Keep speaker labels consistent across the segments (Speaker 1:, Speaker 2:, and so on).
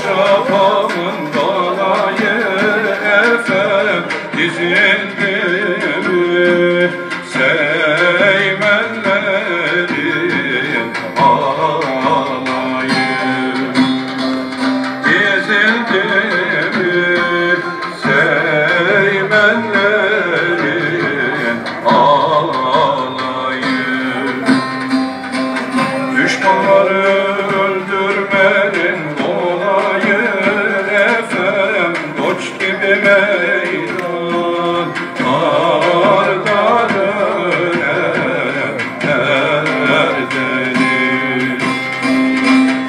Speaker 1: şafağın balayı efem dizildi mi? Seymenlerin alayı dizildi mi? Seymenlerin alayı düşmanları öldürmenin olayı efem koç gibi meydan arda dönerlerdedir.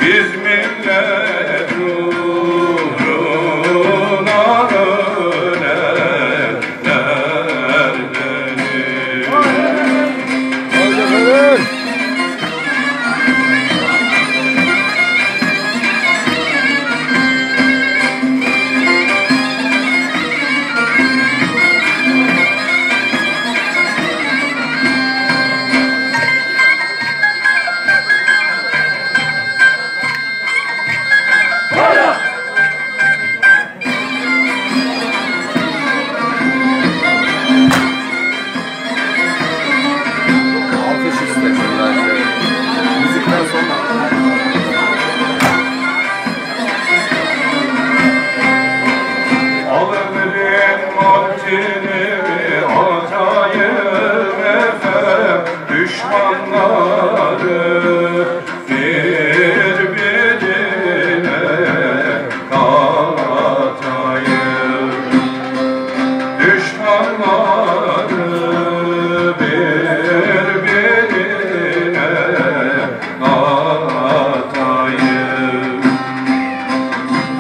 Speaker 1: Biz millet uğruna ölenlerdedir. Düşmanları birbirine katayım. Düşmanları birbirine katayım.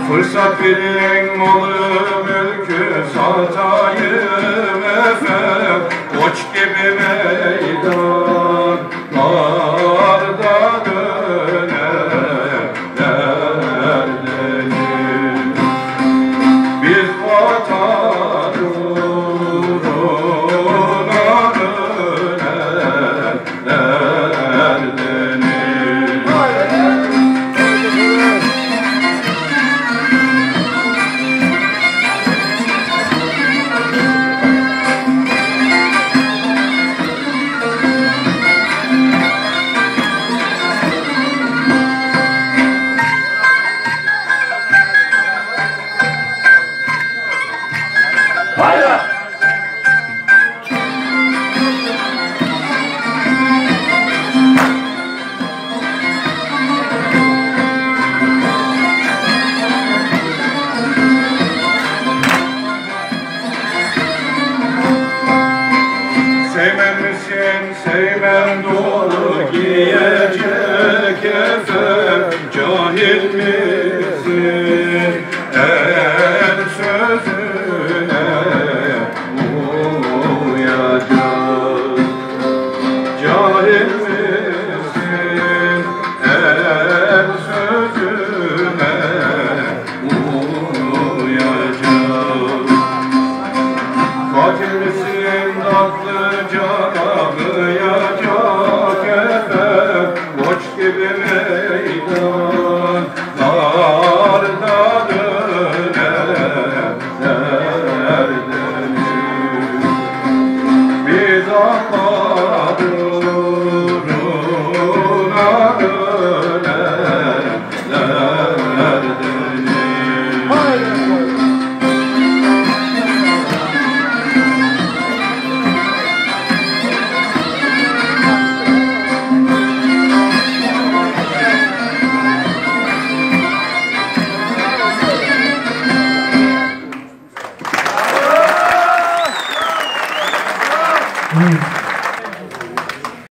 Speaker 1: Fırsat verin malı mülkü satayım efem koç gibi meydanlarda dönerlerdedir. Biz vatan uğruna ölenlerdedir. Seymen misin, seymen dolu giyecek efem, cahil misin el sözüne uyacak? Cahil misin el sözüne uyacak? Katil misin tatlı cana kıyacak efem, koç gibi meydanlarda dönerlerdedir. Biz ahmadık